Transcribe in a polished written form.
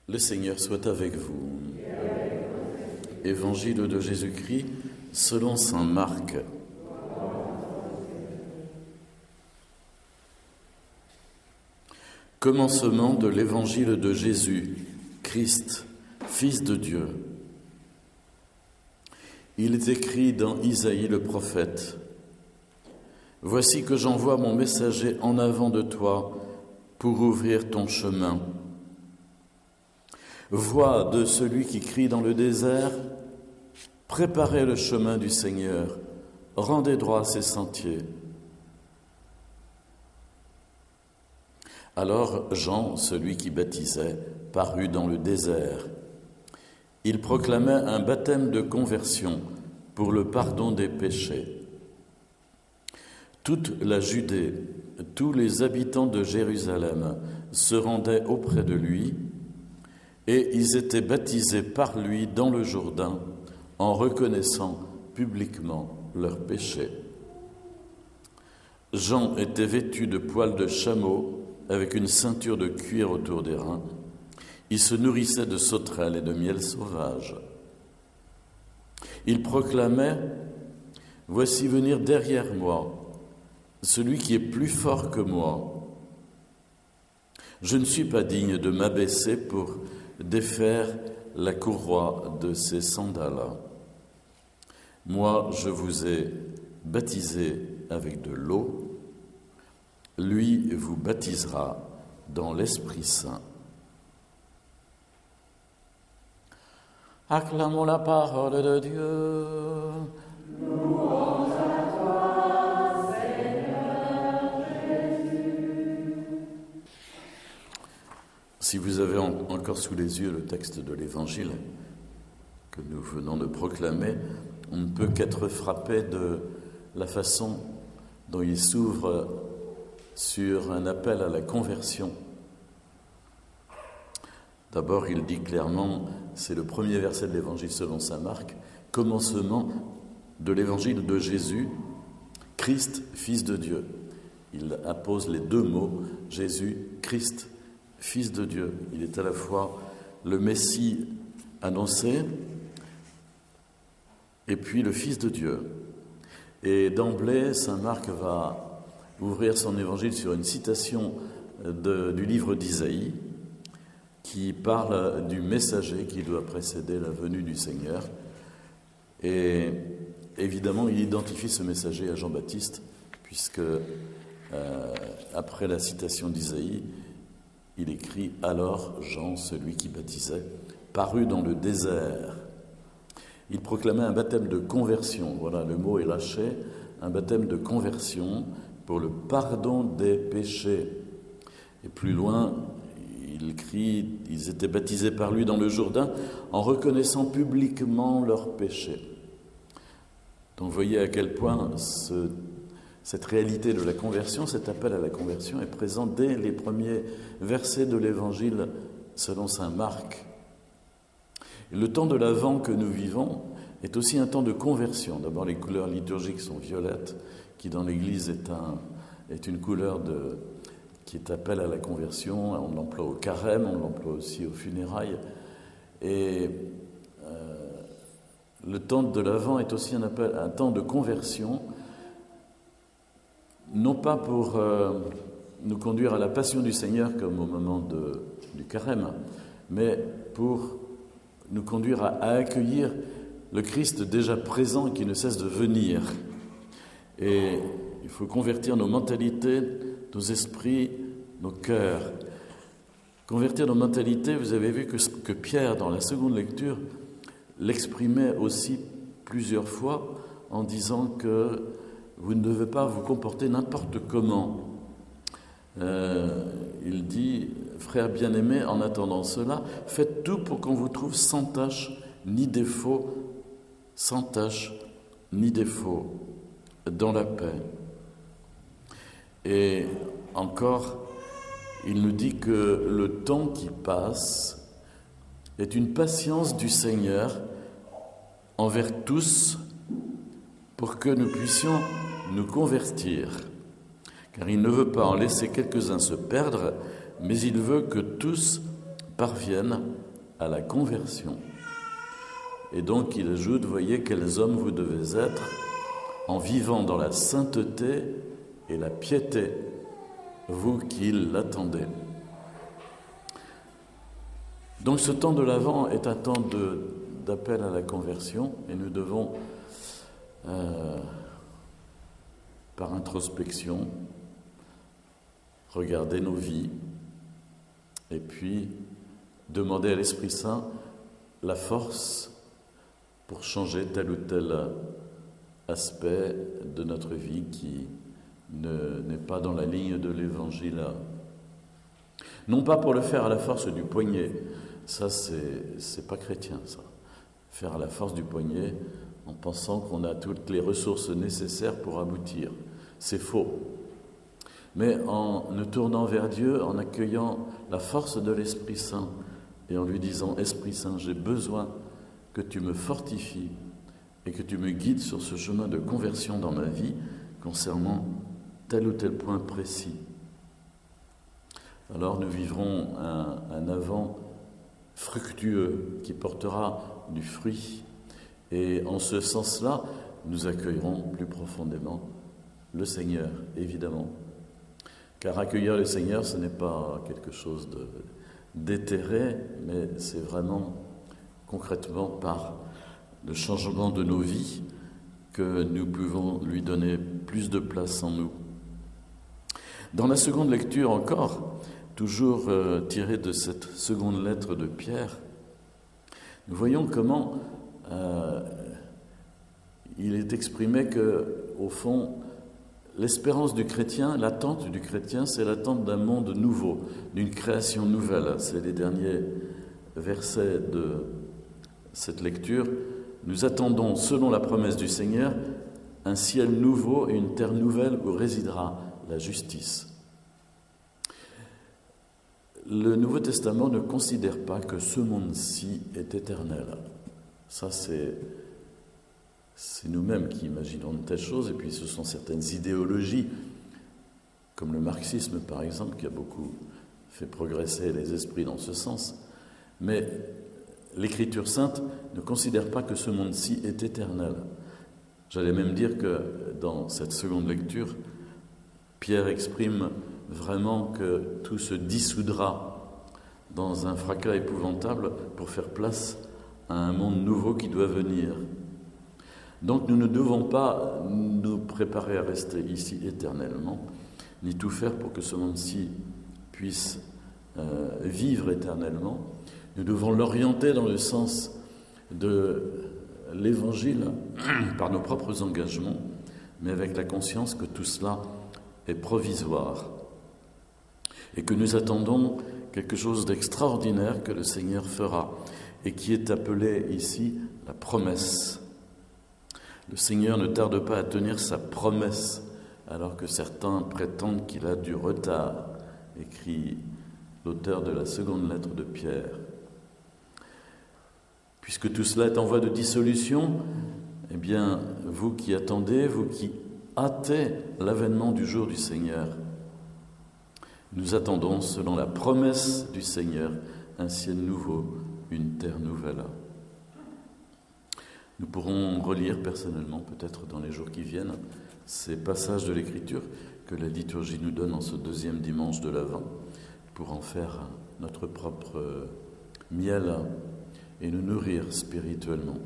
Le Seigneur soit avec vous. Évangile de Jésus-Christ selon saint Marc. Commencement de l'évangile de Jésus, Christ, Fils de Dieu. Il est écrit dans Isaïe le prophète: « Voici que j'envoie mon messager en avant de toi pour ouvrir ton chemin. Voix de celui qui crie dans le désert, préparez le chemin du Seigneur, rendez droit ses sentiers. » Alors Jean, celui qui baptisait, parut dans le désert. Il proclamait un baptême de conversion pour le pardon des péchés. Toute la Judée, tous les habitants de Jérusalem se rendaient auprès de lui et ils étaient baptisés par lui dans le Jourdain en reconnaissant publiquement leurs péchés. Jean était vêtu de poils de chameau avec une ceinture de cuir autour des reins. Il se nourrissait de sauterelles et de miel sauvage. Il proclamait: « Voici venir derrière moi celui qui est plus fort que moi. Je ne suis pas digne de m'abaisser pour défaire la courroie de ses sandales. Moi, je vous ai baptisé avec de l'eau. Lui vous baptisera dans l'Esprit Saint. » Acclamons la parole de Dieu. Louange à toi, Seigneur Jésus. Si vous avez encore sous les yeux le texte de l'Évangile que nous venons de proclamer, on ne peut qu'être frappé de la façon dont il s'ouvre sur un appel à la conversion. D'abord, il dit clairement, c'est le premier verset de l'Évangile selon saint Marc, commencement de l'Évangile de Jésus, Christ, Fils de Dieu. Il appose les deux mots, Jésus, Christ, Fils de Dieu. Il est à la fois le Messie annoncé et puis le Fils de Dieu. Et d'emblée, saint Marc va ouvrir son évangile sur une citation du livre d'Isaïe qui parle du messager qui doit précéder la venue du Seigneur. Et évidemment, il identifie ce messager à Jean-Baptiste, puisque après la citation d'Isaïe, il écrit « Alors Jean, celui qui baptisait, parut dans le désert. Il proclamait un baptême de conversion. » Voilà, le mot est lâché, un baptême de conversion pour le pardon des péchés. Et plus loin, il crie, ils étaient baptisés par lui dans le Jourdain en reconnaissant publiquement leurs péchés. Donc vous voyez à quel point cette réalité de la conversion, cet appel à la conversion est présent dès les premiers versets de l'Évangile selon saint Marc. Et le temps de l'Avent que nous vivons est aussi un temps de conversion. D'abord, les couleurs liturgiques sont violettes, qui dans l'Église est une couleur qui est appel à la conversion. On l'emploie au carême, on l'emploie aussi aux funérailles. Et le temps de l'Avent est aussi un temps de conversion, non pas pour nous conduire à la passion du Seigneur comme au moment du carême, mais pour nous conduire à accueillir le Christ déjà présent et qui ne cesse de venir. Et il faut convertir nos mentalités, nos esprits, nos cœurs. Convertir nos mentalités, vous avez vu que Pierre, dans la seconde lecture, l'exprimait aussi plusieurs fois en disant que vous ne devez pas vous comporter n'importe comment. Il dit, frères bien-aimés, en attendant cela, faites tout pour qu'on vous trouve sans tache ni défaut, sans tache ni défaut, dans la paix. Et encore, il nous dit que le temps qui passe est une patience du Seigneur envers tous pour que nous puissions nous convertir. Car il ne veut pas en laisser quelques-uns se perdre, mais il veut que tous parviennent à la conversion. Et donc il ajoute, voyez quels hommes vous devez être en vivant dans la sainteté et la piété, vous qui l'attendez. Donc ce temps de l'Avent est un temps d'appel à la conversion et nous devons, par introspection, regarder nos vies et puis demander à l'Esprit Saint la force pour changer tel ou tel aspect de notre vie qui n'est pas dans la ligne de l'Évangile. Non pas pour le faire à la force du poignet, ça c'est pas chrétien ça. Faire à la force du poignet en pensant qu'on a toutes les ressources nécessaires pour aboutir. C'est faux. Mais en nous tournant vers Dieu, en accueillant la force de l'Esprit Saint et en lui disant « Esprit Saint, j'ai besoin que tu me fortifies et que tu me guides sur ce chemin de conversion dans ma vie concernant tel ou tel point précis. » Alors nous vivrons un Avent fructueux qui portera du fruit. Et en ce sens-là, nous accueillerons plus profondément le Seigneur, évidemment. Car accueillir le Seigneur, ce n'est pas quelque chose d'éthéré, mais c'est vraiment concrètement par le changement de nos vies que nous pouvons lui donner plus de place en nous. Dans la seconde lecture encore, toujours tirée de cette seconde lettre de Pierre, nous voyons comment il est exprimé que, au fond, l'espérance du chrétien, l'attente du chrétien, c'est l'attente d'un monde nouveau, d'une création nouvelle. C'est les derniers versets de cette lecture. Nous attendons, selon la promesse du Seigneur, un ciel nouveau et une terre nouvelle où résidera la justice. Le Nouveau Testament ne considère pas que ce monde-ci est éternel. Ça, c'est nous-mêmes qui imaginons de telles choses, et puis ce sont certaines idéologies, comme le marxisme par exemple, qui a beaucoup fait progresser les esprits dans ce sens. Mais l'Écriture sainte ne considère pas que ce monde-ci est éternel. J'allais même dire que dans cette seconde lecture, Pierre exprime vraiment que tout se dissoudra dans un fracas épouvantable pour faire place à un monde nouveau qui doit venir. Donc nous ne devons pas nous préparer à rester ici éternellement, ni tout faire pour que ce monde-ci puisse vivre éternellement. Nous devons l'orienter dans le sens de l'Évangile par nos propres engagements, mais avec la conscience que tout cela est provisoire et que nous attendons quelque chose d'extraordinaire que le Seigneur fera et qui est appelé ici la promesse. Le Seigneur ne tarde pas à tenir sa promesse alors que certains prétendent qu'il a du retard, écrit l'auteur de la seconde lettre de Pierre. Puisque tout cela est en voie de dissolution, eh bien, vous qui attendez, vous qui hâtez l'avènement du jour du Seigneur, nous attendons, selon la promesse du Seigneur, un ciel nouveau, une terre nouvelle. Nous pourrons relire personnellement, peut-être dans les jours qui viennent, ces passages de l'Écriture que la liturgie nous donne en ce deuxième dimanche de l'Avent, pour en faire notre propre miel et nous nourrir spirituellement.